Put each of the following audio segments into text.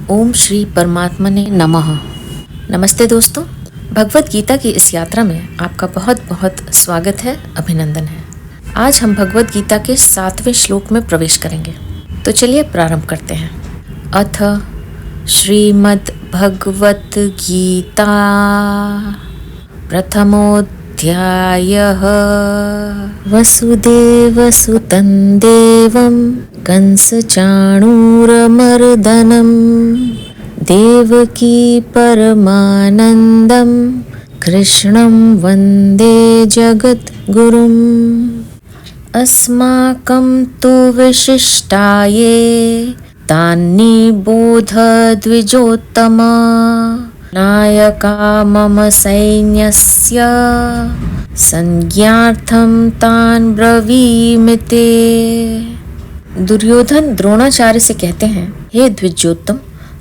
ओम श्री परमात्मने नमः। नमस्ते दोस्तों, भगवत गीता की इस यात्रा में आपका बहुत बहुत स्वागत है, अभिनंदन है। आज हम भगवत गीता के 7वें श्लोक में प्रवेश करेंगे, तो चलिए प्रारंभ करते हैं। अथ श्रीमद् भगवत गीता प्रथमोऽध्यायः। वसुदेवसुतं देवं कंसचाणूरमर्दनं देवकी परमानन्दं कृष्णं वन्दे जगद्गुरुम्। अस्माकं तु विशिष्टाये तान्निबोध द्विजोत्तमा नायका मम सैन्यस्य संज्ञार्थं तान् ब्रवीमि। दुर्योधन द्रोणाचार्य से कहते हैं, हे द्विजोत्तम,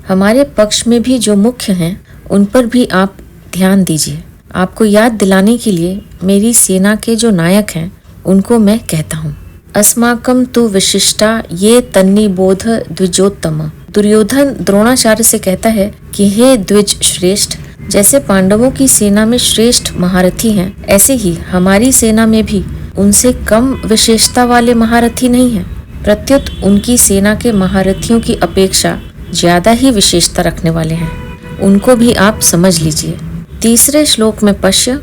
हमारे पक्ष में भी जो मुख्य हैं उन पर भी आप ध्यान दीजिए। आपको याद दिलाने के लिए मेरी सेना के जो नायक हैं उनको मैं कहता हूँ। अस्माकं तु विशिष्टा ये तन्निबोध द्विजोत्तम। दुर्योधन द्रोणाचार्य से कहता है कि हे द्विज श्रेष्ठ, जैसे पांडवों की सेना में श्रेष्ठ महारथी हैं, ऐसे ही हमारी सेना में भी उनसे कम विशेषता वाले महारथी नहीं हैं। प्रत्युत उनकी सेना के महारथियों की अपेक्षा ज्यादा ही विशेषता रखने वाले हैं। उनको भी आप समझ लीजिए। तीसरे श्लोक में पश्य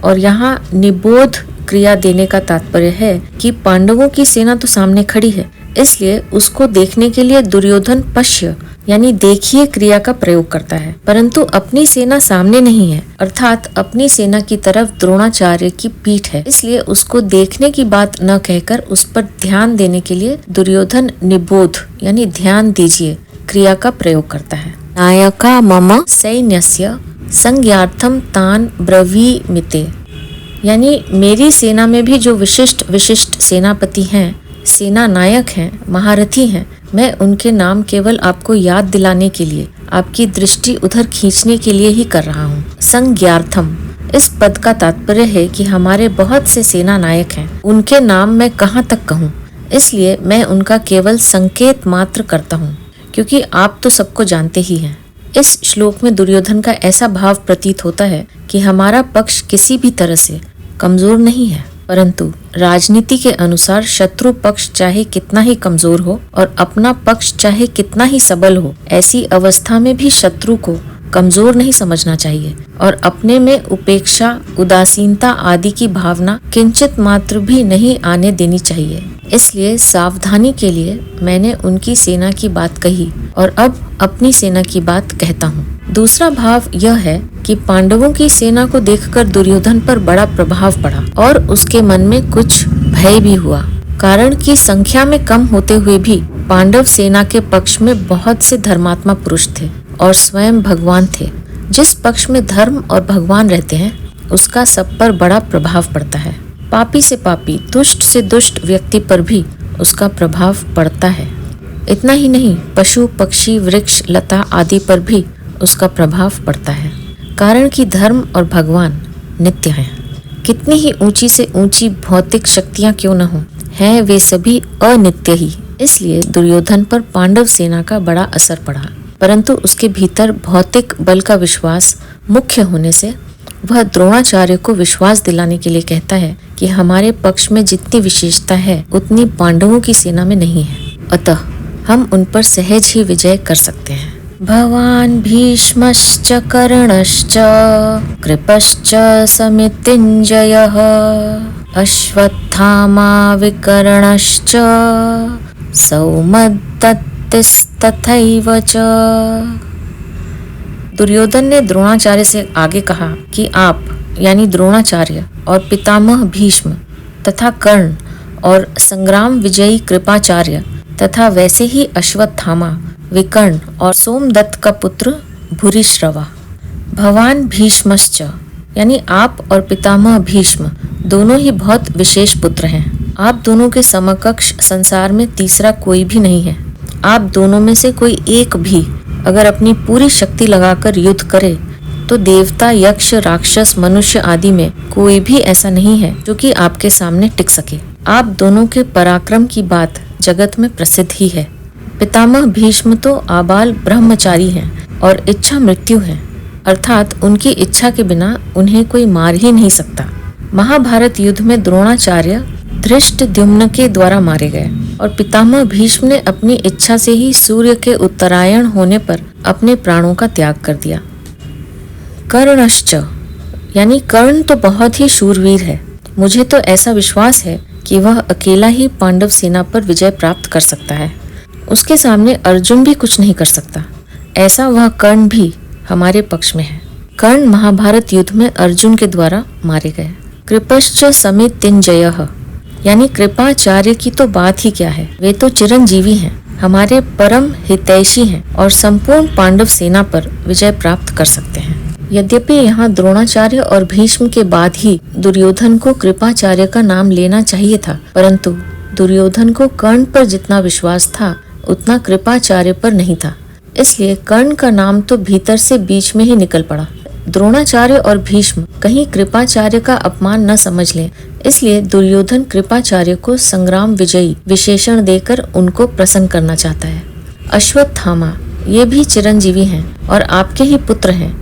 और यहाँ निबोध क्रिया देने का तात्पर्य है कि पांडवों की सेना तो सामने खड़ी है, इसलिए उसको देखने के लिए दुर्योधन पश्य यानी देखिए क्रिया का प्रयोग करता है, परंतु अपनी सेना सामने नहीं है, अर्थात अपनी सेना की तरफ द्रोणाचार्य की पीठ है, इसलिए उसको देखने की बात न कहकर उस पर ध्यान देने के लिए दुर्योधन निबोध यानी ध्यान दीजिए क्रिया का प्रयोग करता है। नायका मम सैन्यस्य संज्ञार्थम तान ब्रवीमि, यानी मेरी सेना में भी जो विशिष्ट सेनापति हैं, सेना नायक हैं, महारथी हैं, मैं उनके नाम केवल आपको याद दिलाने के लिए, आपकी दृष्टि उधर खींचने के लिए ही कर रहा हूँ। संज्ञार्थम इस पद का तात्पर्य है कि हमारे बहुत से सेना नायक हैं, उनके नाम मैं कहाँ तक कहूँ, इसलिए मैं उनका केवल संकेत मात्र करता हूँ, क्योंकि आप तो सबको जानते ही हैं। इस श्लोक में दुर्योधन का ऐसा भाव प्रतीत होता है कि हमारा पक्ष किसी भी तरह से कमजोर नहीं है, परंतु राजनीति के अनुसार शत्रु पक्ष चाहे कितना ही कमजोर हो और अपना पक्ष चाहे कितना ही सबल हो, ऐसी अवस्था में भी शत्रु को कमजोर नहीं समझना चाहिए और अपने में उपेक्षा, उदासीनता आदि की भावना किंचित मात्र भी नहीं आने देनी चाहिए। इसलिए सावधानी के लिए मैंने उनकी सेना की बात कही और अब अपनी सेना की बात कहता हूँ। दूसरा भाव यह है कि पांडवों की सेना को देखकर दुर्योधन पर बड़ा प्रभाव पड़ा और उसके मन में कुछ भय भी हुआ, कारण कि संख्या में कम होते हुए भी पांडव सेना के पक्ष में बहुत से धर्मात्मा पुरुष थे और स्वयं भगवान थे। जिस पक्ष में धर्म और भगवान रहते हैं उसका सब पर बड़ा प्रभाव पड़ता है। पापी से पापी, दुष्ट से दुष्ट व्यक्ति पर भी उसका प्रभाव पड़ता है। इतना ही नहीं, पशु पक्षी वृक्ष लता आदि पर भी उसका प्रभाव पड़ता है, कारण कि धर्म और भगवान नित्य हैं। कितनी ही ऊंची से ऊंची भौतिक शक्तियां क्यों न हो, हैं वे सभी अनित्य ही। इसलिए दुर्योधन पर पांडव सेना का बड़ा असर पड़ा, परंतु उसके भीतर भौतिक बल का विश्वास मुख्य होने से वह द्रोणाचार्य को विश्वास दिलाने के लिए कहता है कि हमारे पक्ष में जितनी विशेषता है उतनी पांडवों की सेना में नहीं है, अतः हम उन पर सहज ही विजय कर सकते हैं। भवान भीष्मश्च कर्णश्च कृपश्च समितिञ्जयः अश्वत्थामा विकर्णश्च सौमदत्तिस्तथैव च। दुर्योधन ने द्रोणाचार्य से आगे कहा कि आप यानी द्रोणाचार्य और पितामह भीष्म तथा कर्ण और संग्राम विजयी कृपाचार्य तथा वैसे ही अश्वत्थामा, विकर्ण और सोमदत्त का पुत्र भूरिश्रवा। भवान भीष्मश्च यानी आप और पितामह भीष्म दोनों ही बहुत विशेष पुत्र हैं। आप दोनों के समकक्ष संसार में तीसरा कोई भी नहीं है। आप दोनों में से कोई एक भी अगर अपनी पूरी शक्ति लगाकर युद्ध करे तो देवता, यक्ष, राक्षस, मनुष्य आदि में कोई भी ऐसा नहीं है जो कि आपके सामने टिक सके। आप दोनों के पराक्रम की बात जगत में प्रसिद्ध ही है। पितामह भीष्म तो आबाल ब्रह्मचारी हैं और इच्छा मृत्यु है, अर्थात उनकी इच्छा के बिना उन्हें कोई मार ही नहीं सकता। महाभारत युद्ध में द्रोणाचार्य धृष्टद्युम्न के द्वारा मारे गए और पितामह भीष्म ने अपनी इच्छा से ही सूर्य के उत्तरायण होने पर अपने प्राणों का त्याग कर दिया। कर्णश्च, यानी कर्ण तो बहुत ही शूरवीर है। मुझे तो ऐसा विश्वास है कि वह अकेला ही पांडव सेना पर विजय प्राप्त कर सकता है। उसके सामने अर्जुन भी कुछ नहीं कर सकता। ऐसा वह कर्ण भी हमारे पक्ष में है। कर्ण महाभारत युद्ध में अर्जुन के द्वारा मारे गए। कृपश्च समितिंजयः, यानी कृपाचार्य की तो बात ही क्या है, वे तो चिरंजीवी हैं, हमारे परम हितैषी हैं और संपूर्ण पांडव सेना पर विजय प्राप्त कर सकते हैं। यद्यपि यहाँ द्रोणाचार्य और भीष्म के बाद ही दुर्योधन को कृपाचार्य का नाम लेना चाहिए था, परंतु दुर्योधन को कर्ण पर जितना विश्वास था उतना कृपाचार्य पर नहीं था, इसलिए कर्ण का नाम तो भीतर से बीच में ही निकल पड़ा। द्रोणाचार्य और भीष्म कहीं कृपाचार्य का अपमान न समझ लें, इसलिए दुर्योधन कृपाचार्य को संग्राम विजयी विशेषण देकर उनको प्रसन्न करना चाहता है। अश्वत्थामा, ये भी चिरंजीवी हैं और आपके ही पुत्र हैं।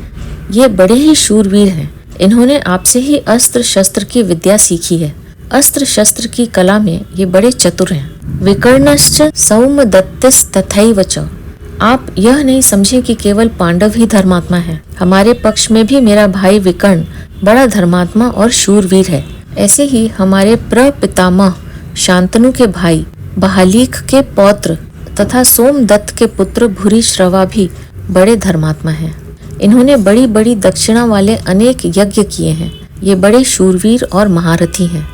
ये बड़े ही शूरवीर हैं। इन्होंने आपसे ही अस्त्र शस्त्र की विद्या सीखी है। अस्त्र शस्त्र की कला में ये बड़े चतुर हैं। विकर्णश्च सौमदत्तिस्तथैव च, आप यह नहीं समझे कि केवल पांडव ही धर्मात्मा है। हमारे पक्ष में भी मेरा भाई विकर्ण बड़ा धर्मात्मा और शूरवीर है। ऐसे ही हमारे प्रपितामह शांतनु के भाई बहालीक के पौत्र तथा सोमदत्त के पुत्र भूरिश्रवा भी बड़े धर्मात्मा हैं। इन्होंने बड़ी बड़ी दक्षिणा वाले अनेक यज्ञ किए हैं। ये बड़े शूरवीर और महारथी हैं।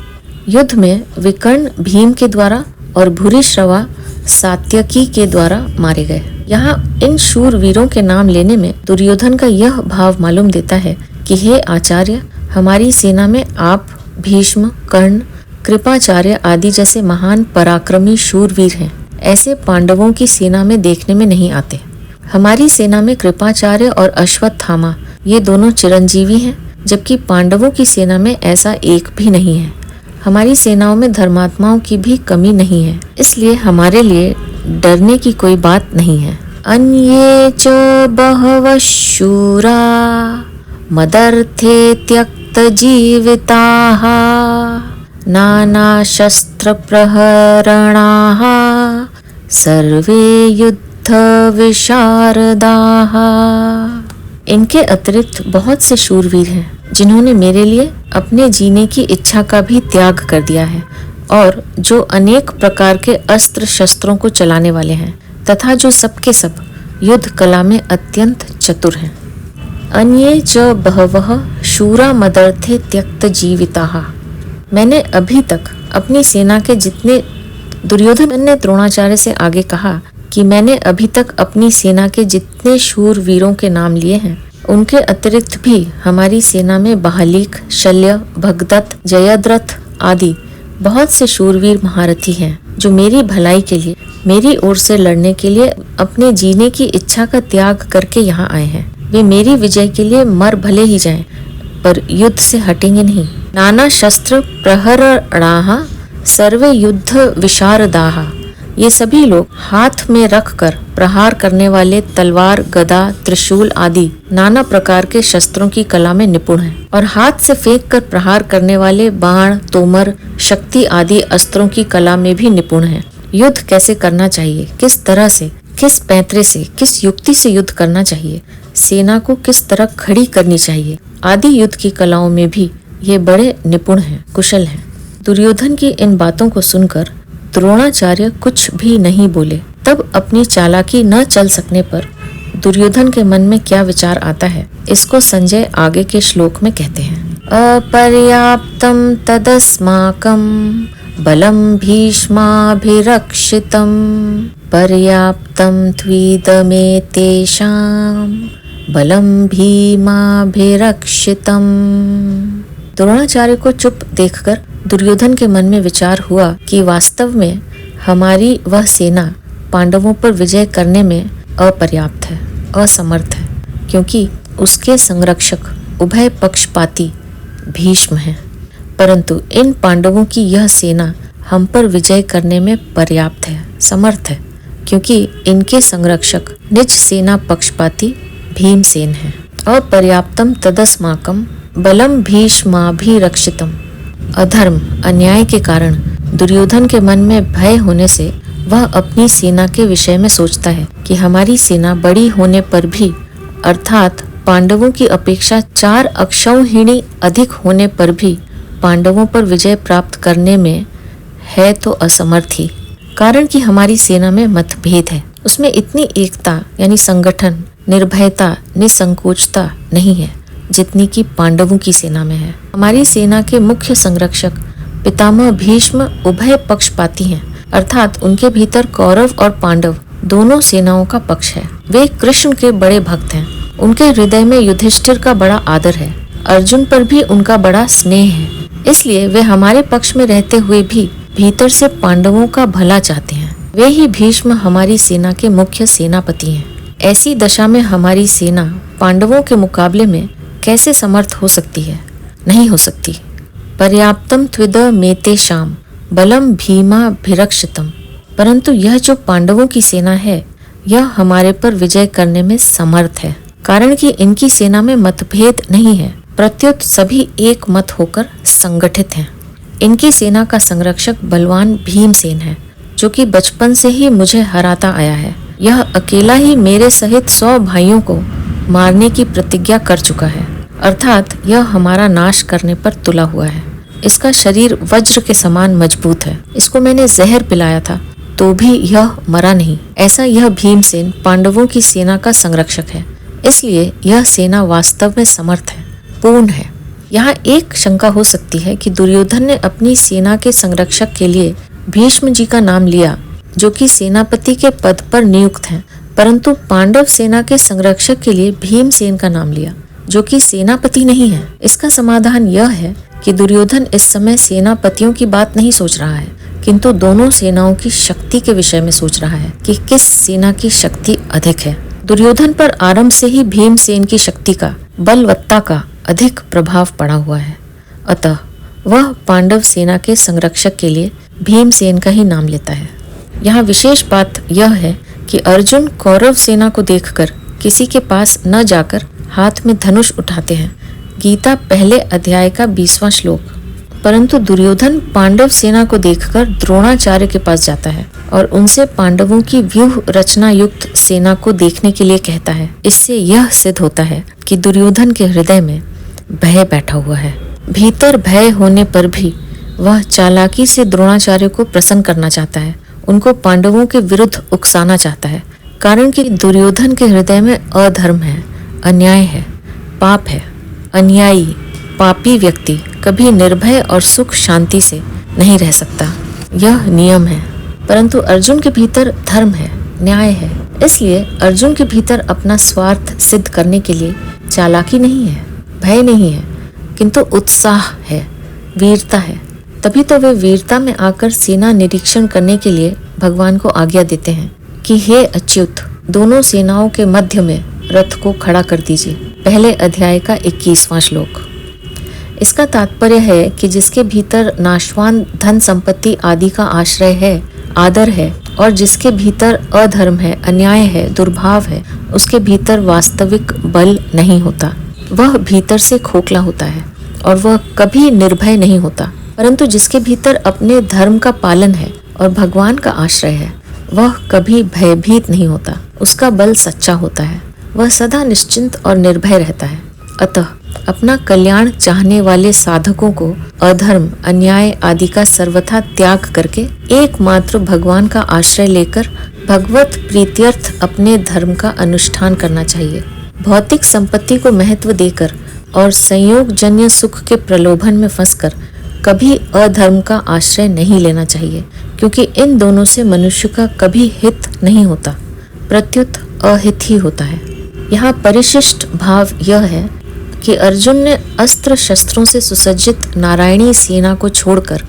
युद्ध में विकर्ण भीम के द्वारा और भूरिश्रवा सात्यकी के द्वारा मारे गए। यहाँ इन शूरवीरों के नाम लेने में दुर्योधन का यह भाव मालूम देता है कि हे आचार्य, हमारी सेना में आप, भीष्म, कर्ण, कृपाचार्य आदि जैसे महान पराक्रमी शूरवीर हैं। ऐसे पांडवों की सेना में देखने में नहीं आते। हमारी सेना में कृपाचार्य और अश्वत्थामा ये दोनों चिरंजीवी हैं, जबकि पांडवों की सेना में ऐसा एक भी नहीं है। हमारी सेनाओं में धर्मात्माओं की भी कमी नहीं है, इसलिए हमारे लिए डरने की कोई बात नहीं है। अन्ये च बहवः शूरा मदर्थे त्यक्त जीविताः नाना शस्त्र प्रहरणाः सर्वे युद्ध विशारदाः। इनके अतिरिक्त बहुत से शूरवीर हैं जिन्होंने मेरे लिए अपने जीने की इच्छा का भी त्याग कर दिया है और जो अनेक प्रकार के अस्त्र शस्त्रों को चलाने वाले हैं तथा जो सबके सब युद्ध कला में अत्यंत चतुर हैं। अन्ये च बहवः शूरा मदर्थे त्यक्त जीविताः। मैंने अभी तक अपनी सेना के जितने, दुर्योधन ने द्रोणाचार्य से आगे कहा कि मैंने अभी तक अपनी सेना के जितने शूर वीरों के नाम लिए हैं, उनके अतिरिक्त भी हमारी सेना में बहालीक, शल्य, भगदत्त, जयद्रथ आदि बहुत से शूरवीर महारथी हैं जो मेरी भलाई के लिए, मेरी ओर से लड़ने के लिए अपने जीने की इच्छा का त्याग करके यहाँ आए हैं। वे मेरी विजय के लिए मर भले ही जाएं, पर युद्ध से हटेंगे नहीं। नाना शस्त्र प्रहरणाः सर्वे युद्ध विशारदाः। ये सभी लोग हाथ में रखकर प्रहार करने वाले तलवार, गदा, त्रिशूल आदि नाना प्रकार के शस्त्रों की कला में निपुण हैं और हाथ से फेंक कर प्रहार करने वाले बाण, तोमर, शक्ति आदि अस्त्रों की कला में भी निपुण हैं। युद्ध कैसे करना चाहिए, किस तरह से, किस पैंतरे से, किस युक्ति से युद्ध करना चाहिए, सेना को किस तरह खड़ी करनी चाहिए आदि युद्ध की कलाओं में भी ये बड़े निपुण हैं, कुशल हैं। दुर्योधन की इन बातों को सुनकर द्रोणाचार्य कुछ भी नहीं बोले। तब अपनी चालाकी न चल सकने पर दुर्योधन के मन में क्या विचार आता है, इसको संजय आगे के श्लोक में कहते हैं। अपर्याप्तम तदस्माकं बलम भीष्माभिरक्षितम पर्याप्तम त्विदमेतेषां बलम भीमाभिरक्षितम। द्रोणाचार्य को चुप देखकर दुर्योधन के मन में विचार हुआ कि वास्तव में हमारी वह सेना पांडवों पर विजय करने में अपर्याप्त है, असमर्थ है, क्योंकि उसके संरक्षक उभय पक्षपाती भीष्म हैं। परंतु इन पांडवों की यह सेना हम पर विजय करने में पर्याप्त है, समर्थ है। क्योंकि इनके संरक्षक निज सेना पक्षपाती भीमसेन है। अपर्याप्तम तदस्माकम बलम भीष्माभिरक्षितम। अधर्म अन्याय के कारण दुर्योधन के मन में भय होने से वह अपनी सेना के विषय में सोचता है कि हमारी सेना बड़ी होने पर भी, अर्थात पांडवों की अपेक्षा 4 अक्षौहिणी अधिक होने पर भी पांडवों पर विजय प्राप्त करने में है तो असमर्थ ही। कारण कि हमारी सेना में मतभेद है, उसमें इतनी एकता यानी संगठन, निर्भयता, निसंकोचता नहीं है जितनी कि पांडवों की सेना में है। हमारी सेना के मुख्य संरक्षक पितामह भीष्म उभय पक्षपाती हैं, अर्थात उनके भीतर कौरव और पांडव दोनों सेनाओं का पक्ष है। वे कृष्ण के बड़े भक्त हैं, उनके हृदय में युधिष्ठिर का बड़ा आदर है, अर्जुन पर भी उनका बड़ा स्नेह है, इसलिए वे हमारे पक्ष में रहते हुए भी भीतर से पांडवों का भला चाहते हैं। वे ही भीष्म हमारी सेना के मुख्य सेनापति हैं। ऐसी दशा में हमारी सेना पांडवों के मुकाबले में कैसे समर्थ हो सकती है? नहीं हो सकती। पर्याप्तम त्विद मेतेषाम बलम भीमाभिरक्षितम। परंतु यह जो पांडवों की सेना है, यह हमारे पर विजय करने में समर्थ है, कारण कि इनकी सेना में मतभेद नहीं है, प्रत्युत सभी एक मत होकर संगठित हैं। इनकी सेना का संरक्षक बलवान भीमसेन है, जो कि बचपन से ही मुझे हराता आया है। यह अकेला ही मेरे सहित 100 भाइयों को मारने की प्रतिज्ञा कर चुका है, अर्थात यह हमारा नाश करने पर तुला हुआ है। इसका शरीर वज्र के समान मजबूत है, इसको मैंने जहर पिलाया था तो भी यह मरा नहीं। ऐसा यह भीमसेन पांडवों की सेना का संरक्षक है, इसलिए यह सेना वास्तव में समर्थ है, पूर्ण है। यहाँ एक शंका हो सकती है कि दुर्योधन ने अपनी सेना के संरक्षक के लिए भीष्म जी का नाम लिया, जो कि सेनापति के पद पर नियुक्त हैं, परंतु पांडव सेना के संरक्षक के लिए भीमसेन का नाम लिया, जो कि सेनापति नहीं है। इसका समाधान यह है कि दुर्योधन इस समय सेनापतियों की बात नहीं सोच रहा है, किंतु दोनों सेनाओं की शक्ति के विषय में सोच रहा है कि किस सेना की शक्ति अधिक है। दुर्योधन पर आरंभ से ही भीमसेन की शक्ति का, बलवत्ता का अधिक प्रभाव पड़ा हुआ है, अतः वह पांडव सेना के संरक्षक के लिए भीमसेन का ही नाम लेता है। यहाँ विशेष बात यह है कि अर्जुन कौरव सेना को देखकर किसी के पास न जाकर हाथ में धनुष उठाते हैं। गीता पहले अध्याय का 20वां श्लोक। परंतु दुर्योधन पांडव सेना को देखकर द्रोणाचार्य के पास जाता है और उनसे पांडवों की व्यूह रचना युक्त सेना को देखने के लिए कहता है। इससे यह सिद्ध होता है कि दुर्योधन के हृदय में भय बैठा हुआ है। भीतर भय होने पर भी वह चालाकी से द्रोणाचार्य को प्रसन्न करना चाहता है, उनको पांडवों के विरुद्ध उकसाना चाहता है, कारण कि दुर्योधन के हृदय में अधर्म है, अन्याय है, पाप है। अन्यायी पापी व्यक्ति कभी निर्भय और सुख शांति से नहीं रह सकता, यह नियम है। परंतु अर्जुन के भीतर धर्म है, न्याय है, इसलिए अर्जुन के भीतर अपना स्वार्थ सिद्ध करने के लिए चालाकी नहीं है, भय नहीं है, किंतु उत्साह है, वीरता है। तभी तो वे वीरता में आकर सेना निरीक्षण करने के लिए भगवान को आज्ञा देते हैं कि हे अच्युत, दोनों सेनाओं के मध्य में रथ को खड़ा कर दीजिए। पहले अध्याय का 21वां श्लोक। इसका तात्पर्य है कि जिसके भीतर नाशवान धन संपत्ति आदि का आश्रय है, आदर है, और जिसके भीतर अधर्म है, अन्याय है, दुर्भाव है, उसके भीतर वास्तविक बल नहीं होता। वह भीतर से खोखला होता है और वह कभी निर्भय नहीं होता। परंतु जिसके भीतर अपने धर्म का पालन है और भगवान का आश्रय है, वह कभी भयभीत नहीं होता, उसका बल सच्चा होता है, वह सदा निश्चिंत और निर्भय रहता है। अतः अपना कल्याण चाहने वाले साधकों को अधर्म, अन्याय आदि का सर्वथा त्याग करके एकमात्र भगवान का आश्रय लेकर भगवत प्रीत्यर्थ अपने धर्म का अनुष्ठान करना चाहिए। भौतिक संपत्ति को महत्व देकर और संयोग जन्य सुख के प्रलोभन में फंसकर कभी अधर्म का आश्रय नहीं लेना चाहिए, क्योंकि इन दोनों से मनुष्य का कभी हित नहीं होता, प्रत्युत अहित ही होता है। यहाँ परिशिष्ट भाव यह है कि अर्जुन ने अस्त्र शस्त्रों से सुसज्जित नारायणी सेना को छोड़कर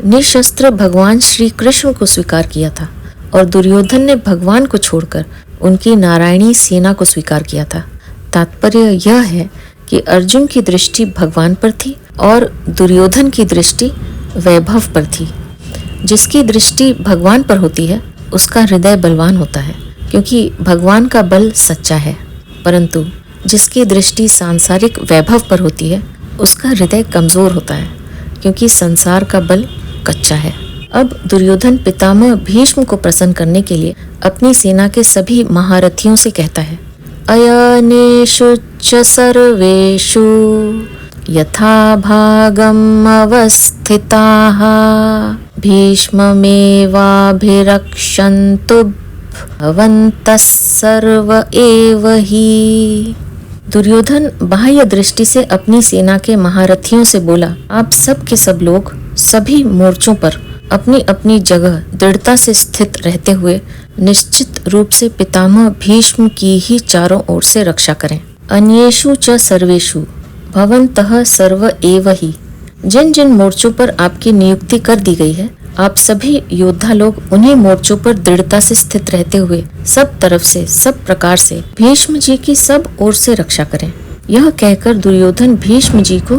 निशस्त्र भगवान श्री कृष्ण को स्वीकार किया था और दुर्योधन ने भगवान को छोड़कर उनकी नारायणी सेना को स्वीकार किया था। तात्पर्य यह है कि अर्जुन की दृष्टि भगवान पर थी और दुर्योधन की दृष्टि वैभव पर थी। जिसकी दृष्टि भगवान पर होती है उसका हृदय बलवान होता है, क्योंकि भगवान का बल सच्चा है। परंतु जिसकी दृष्टि सांसारिक वैभव पर होती है, उसका हृदय कमजोर होता है, क्योंकि संसार का बल कच्चा है। अब दुर्योधन पितामह भीष्म को प्रसन्न करने के लिए अपनी सेना के सभी महारथियों से कहता है, अयनेषु च सर्वेषु यथा भागम् अवस्थिताः भीष्ममेवाभिरक्षन्तु भवन्तः सर्व एव हि। दुर्योधन बाह्य दृष्टि से अपनी सेना के महारथियों से बोला, आप सब के सब लोग सभी मोर्चों पर अपनी अपनी जगह दृढ़ता से स्थित रहते हुए निश्चित रूप से पितामह भीष्म की ही चारों ओर से रक्षा करें। अन्येषु च सर्वेषु भवन्तः सर्व एव हि। जिन जिन मोर्चों पर आपकी नियुक्ति कर दी गई है, आप सभी योद्धा लोग उन्हीं मोर्चों पर दृढ़ता से स्थित रहते हुए सब तरफ से सब प्रकार से भीष्म जी की सब ओर से रक्षा करें। यह कहकर दुर्योधन भीष्म जी को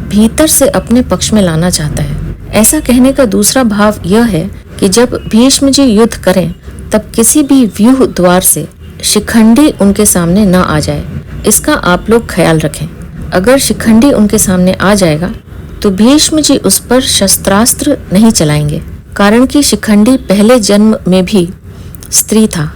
भीतर से अपने पक्ष में लाना चाहता है। ऐसा कहने का दूसरा भाव यह है कि जब भीष्म जी युद्ध करें, तब किसी भी व्यूह द्वार से शिखंडी उनके सामने न आ जाए, इसका आप लोग ख्याल रखें। अगर शिखंडी उनके सामने आ जाएगा तो भीष्म जी उस पर शस्त्रास्त्र नहीं चलाएंगे, कारण कि शिखंडी पहले जन्म में भी स्त्री था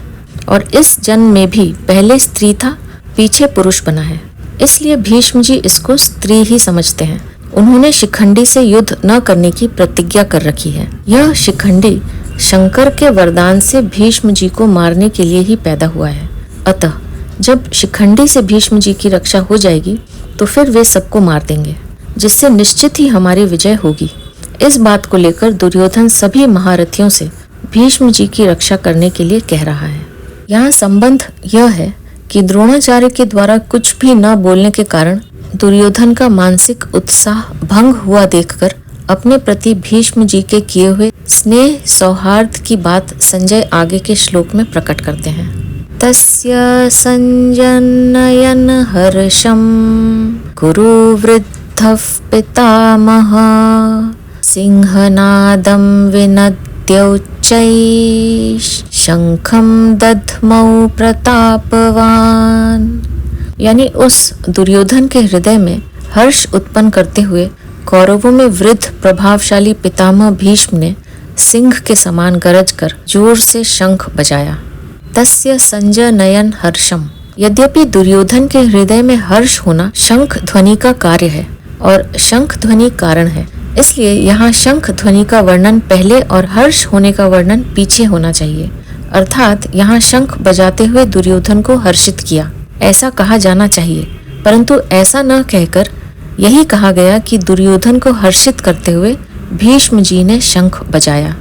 और इस जन्म में भी पहले स्त्री था, पीछे पुरुष बना है। इसलिए भीष्म जी इसको स्त्री ही समझते हैं। उन्होंने शिखंडी से युद्ध न करने की प्रतिज्ञा कर रखी है। यह शिखंडी शंकर के वरदान से भीष्म जी को मारने के लिए ही पैदा हुआ है। अतः जब शिखंडी से भीष्म जी की रक्षा हो जाएगी तो फिर वे सबको मार देंगे, जिससे निश्चित ही हमारी विजय होगी। इस बात को लेकर दुर्योधन सभी महारथियों से भीष्म जी की रक्षा करने के लिए कह रहा है। यहाँ संबंध यह है कि द्रोणाचार्य के द्वारा कुछ भी न बोलने के कारण दुर्योधन का मानसिक उत्साह भंग हुआ देखकर अपने प्रति भीष्म जी के किए हुए स्नेह सौहार्द की बात संजय आगे के श्लोक में प्रकट करते हैं। तस्य संजनयन हर्षम कुरु वृद्धः पितामह सिंहनादं विनद्योच्चैः शंखं दध्मौ प्रतापवान। यानी उस दुर्योधन के हृदय में हर्ष उत्पन्न करते हुए कौरवों में वृद्ध प्रभावशाली पितामह भीष्म ने सिंह के समान गरज कर जोर से शंख बजाया। तस्य संजनयन हर्षम। यद्यपि दुर्योधन के हृदय में हर्ष होना शंख ध्वनि का कार्य है और शंख ध्वनि कारण है, इसलिए यहाँ शंख ध्वनि का वर्णन पहले और हर्ष होने का वर्णन पीछे होना चाहिए। अर्थात यहाँ शंख बजाते हुए दुर्योधन को हर्षित किया, ऐसा कहा जाना चाहिए, परंतु ऐसा न कहकर यही कहा गया कि दुर्योधन को हर्षित करते हुए भीष्म जी ने शंख बजाया।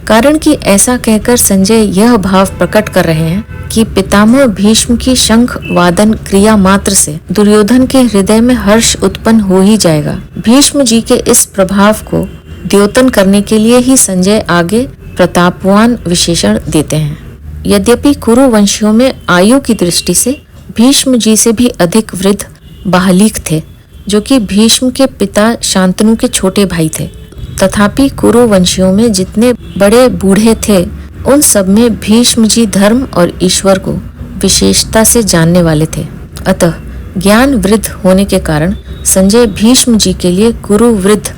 कारण कि ऐसा कहकर संजय यह भाव प्रकट कर रहे हैं कि पितामह भीष्म की शंख वादन क्रिया मात्र से दुर्योधन के हृदय में हर्ष उत्पन्न हो ही जाएगा। भीष्म जी के इस प्रभाव को द्योतन करने के लिए ही संजय आगे प्रतापवान विशेषण देते हैं। यद्यपि कुरु वंशियों में आयु की दृष्टि से भीष्म जी से भी अधिक वृद्ध बाहलीक थे, जो कि भीष्म के पिता शांतनु के छोटे भाई थे। तथापि कुरु वंशियों में जितने बड़े बूढ़े थे, उन सब में भीष्म जी धर्म और ईश्वर को विशेषता से जानने वाले थे। अतः ज्ञान वृद्ध होने के कारण संजय भीष्म जी के लिए कुरु वृद्ध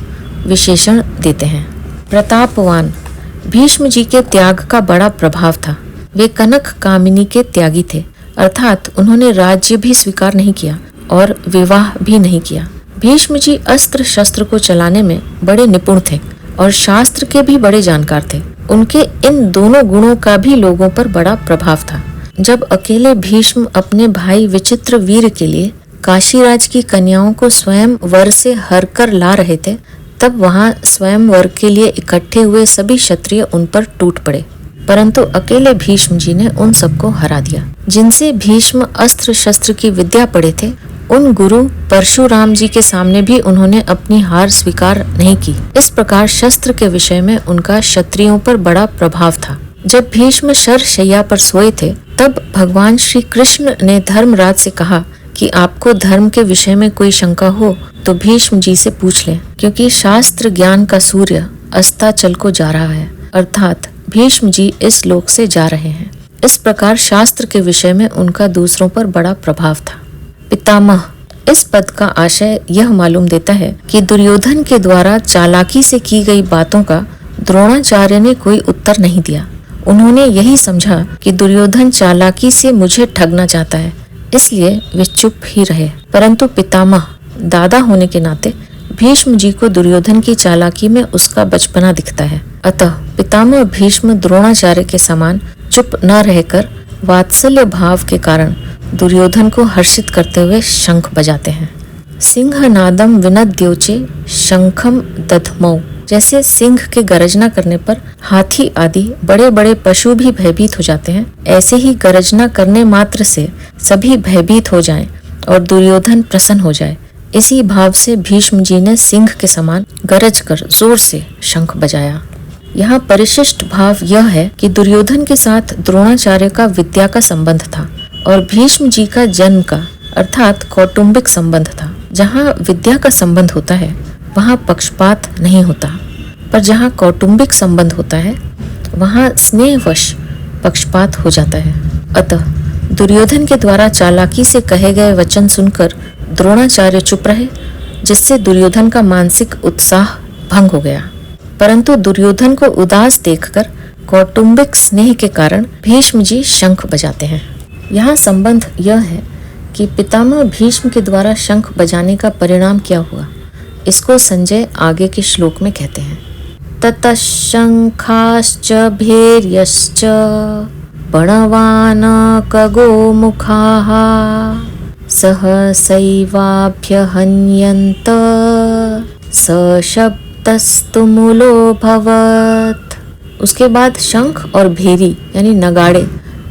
विशेषण देते हैं। प्रतापवान। भीष्म जी के त्याग का बड़ा प्रभाव था। वे कनक कामिनी के त्यागी थे, अर्थात उन्होंने राज्य भी स्वीकार नहीं किया और विवाह भी नहीं किया। भीष्म जी अस्त्र शस्त्र को चलाने में बड़े निपुण थे और शास्त्र के भी बड़े जानकार थे। उनके इन दोनों गुणों का भी लोगों पर बड़ा प्रभाव था। जब अकेले भीष्म अपने भाई विचित्र वीर के लिए काशीराज की कन्याओं को स्वयं वर से हर कर ला रहे थे, तब वहां स्वयं वर के लिए इकट्ठे हुए सभी क्षत्रिय उन पर टूट पड़े, परंतु अकेले भीष्म जी ने उन सबको हरा दिया। जिनसे भीष्म अस्त्र शस्त्र की विद्या पढ़े थे, उन गुरु परशुराम जी के सामने भी उन्होंने अपनी हार स्वीकार नहीं की। इस प्रकार शस्त्र के विषय में उनका क्षत्रियों पर बड़ा प्रभाव था। जब भीष्म शरशैया पर सोए थे, तब भगवान श्री कृष्ण ने धर्मराज से कहा कि आपको धर्म के विषय में कोई शंका हो तो भीष्म जी से पूछ लें, क्योंकि शास्त्र ज्ञान का सूर्य अस्ताचल को जा रहा है, अर्थात भीष्म जी इस लोक से जा रहे हैं। इस प्रकार शास्त्र के विषय में उनका दूसरों पर बड़ा प्रभाव था। पितामह इस पद का आशय यह मालूम देता है कि दुर्योधन के द्वारा चालाकी से की गई बातों का द्रोणाचार्य ने कोई उत्तर नहीं दिया। उन्होंने यही समझा कि दुर्योधन चालाकी से मुझे ठगना चाहता है, इसलिए वे चुप ही रहे। परंतु पितामह दादा होने के नाते भीष्म जी को दुर्योधन की चालाकी में उसका बचपना दिखता है। अतः पितामह भीष्म द्रोणाचार्य के समान चुप न रहकर वात्सल्य भाव के कारण दुर्योधन को हर्षित करते हुए शंख बजाते हैं। सिंह नादम विनद्योचे शंखम दधमौ, जैसे सिंह के गरजना करने पर हाथी आदि बड़े बड़े पशु भी भयभीत हो जाते हैं, ऐसे ही गरजना करने मात्र से सभी भयभीत हो जाएं और दुर्योधन प्रसन्न हो जाए। इसी भाव से भीष्म जी ने सिंह के समान गरज कर जोर से शंख बजाया। यहाँ परिशिष्ट भाव यह है कि दुर्योधन के साथ द्रोणाचार्य का विद्या का संबंध था और भीष्म जी का जन्म का अर्थात कौटुंबिक संबंध था। जहाँ विद्या का संबंध होता है वहाँ पक्षपात नहीं होता, पर जहाँ कौटुंबिक संबंध होता है वहाँ स्नेहवश पक्षपात हो जाता है। अतः दुर्योधन के द्वारा चालाकी से कहे गए वचन सुनकर द्रोणाचार्य चुप रहे, जिससे दुर्योधन का मानसिक उत्साह भंग हो गया। परंतु दुर्योधन को उदास देखकर कौटुंबिक स्नेह के कारण भीष्म जी शंख बजाते हैं। यहाँ संबंध यह है कि पितामह भीष्म के द्वारा शंख बजाने का परिणाम क्या हुआ, इसको संजय आगे के श्लोक में कहते हैं। ततः शंखाश्च भैर्यश्च बणवानकगोमुखाः सहसैवाभ्यहन्यन्त सशब्दस्तुमुलोऽभवत्। उसके बाद शंख और भेरी यानी नगाड़े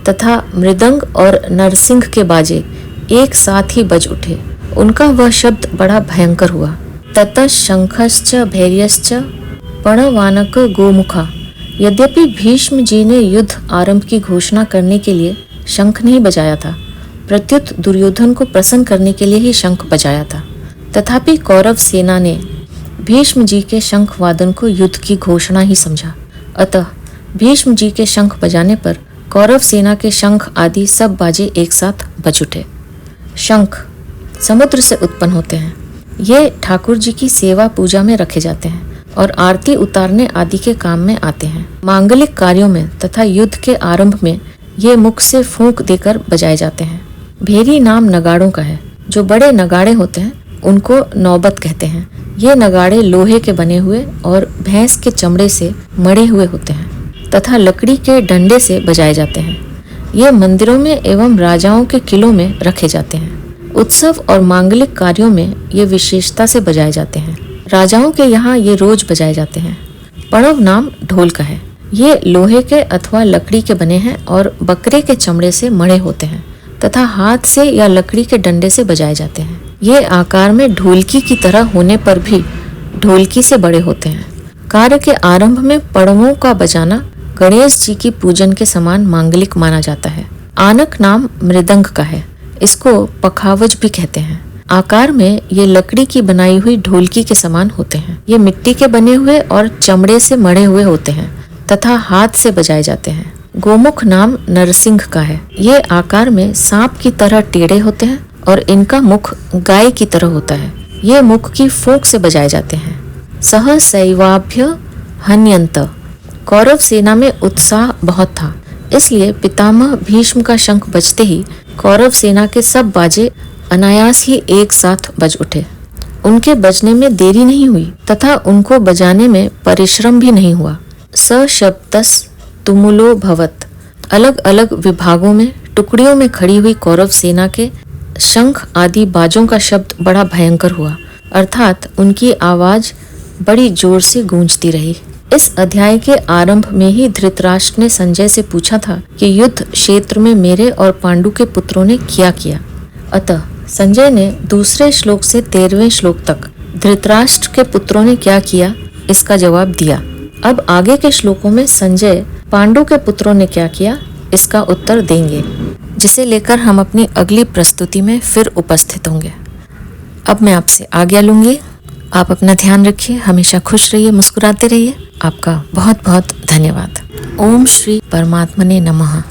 तथा मृदंग और नरसिंह के बाजे एक साथ ही बज उठे। उनका वह शब्द बड़ा भयंकर हुआ। ततः शंखश्च भैर्यश्च बणवानक गोमुखा। यद्यपि भीष्म जी ने युद्ध आरंभ की घोषणा करने के लिए शंख नहीं बजाया था, प्रत्युत दुर्योधन को प्रसन्न करने के लिए ही शंख बजाया था। तथापि कौरव सेना ने भीष्म जी के शंख वादन को युद्ध की घोषणा ही समझा। अतः भीष्म जी के शंख बजाने पर कौरव सेना के शंख आदि सब बाजे एक साथ बज उठे। शंख समुद्र से उत्पन्न होते हैं। ये ठाकुर जी की सेवा पूजा में रखे जाते हैं और आरती उतारने आदि के काम में आते हैं। मांगलिक कार्यों में तथा युद्ध के आरंभ में ये मुख से फूंक देकर बजाए जाते हैं। भेरी नाम नगाड़ों का है। जो बड़े नगाड़े होते हैं उनको नौबत कहते हैं। ये नगाड़े लोहे के बने हुए और भैंस के चमड़े से मढ़े हुए होते हैं तथा लकड़ी के डंडे से बजाए जाते हैं। ये मंदिरों में एवं राजाओं के किलों में रखे जाते हैं। उत्सव और मांगलिक कार्यों में ये विशेषता से बजाए जाते हैं। राजाओं के यहाँ ये रोज बजाए जाते हैं। पणव नाम ढोल का है। ये लोहे के अथवा लकड़ी के बने हैं और बकरे के चमड़े से मढ़े होते हैं तथा हाथ से या लकड़ी के डंडे से बजाए जाते हैं। ये आकार में ढोलकी की तरह होने पर भी ढोलकी से बड़े होते हैं। कार्य के आरंभ में पड़वों का बजाना गणेश जी की पूजन के समान मांगलिक माना जाता है। आनक नाम मृदंग का है। इसको पखावज भी कहते हैं। आकार में ये लकड़ी की बनाई हुई ढोलकी के समान होते हैं। ये मिट्टी के बने हुए और चमड़े से मढ़े हुए होते हैं तथा हाथ से बजाए जाते हैं। गोमुख नाम नरसिंह का है। ये आकार में सांप की तरह टेढ़े होते हैं और इनका मुख गाय की तरह होता है। ये मुख की फूंक से बजाए जाते हैं। सहसैवाभ्य हन्यन्त। कौरव सेना में उत्साह बहुत था, इसलिए पितामह भीष्म का शंख बजते ही कौरव सेना के सब बाजे अनायास ही एक साथ बज उठे। उनके बजने में देरी नहीं हुई तथा उनको बजाने में परिश्रम भी नहीं हुआ। सशब्दस तुमुलो भवत। अलग अलग विभागों में टुकड़ियों में खड़ी हुई कौरव सेना के शंख आदि बाजों का शब्द बड़ा भयंकर हुआ, अर्थात उनकी आवाज बड़ी जोर से गूंजती रही। इस अध्याय के आरंभ में ही धृतराष्ट्र ने संजय से पूछा था कि युद्ध क्षेत्र में मेरे और पांडु के पुत्रों ने क्या किया। अतः संजय ने दूसरे श्लोक से 13वें श्लोक तक धृतराष्ट्र के पुत्रों ने क्या किया इसका जवाब दिया। अब आगे के श्लोकों में संजय पांडु के पुत्रों ने क्या किया इसका उत्तर देंगे, जिसे लेकर हम अपनी अगली प्रस्तुति में फिर उपस्थित होंगे। अब मैं आपसे आज्ञा लूंगी। आप अपना ध्यान रखिए, हमेशा खुश रहिए, मुस्कुराते रहिए। आपका बहुत बहुत धन्यवाद। ओम श्री परमात्मने नमः।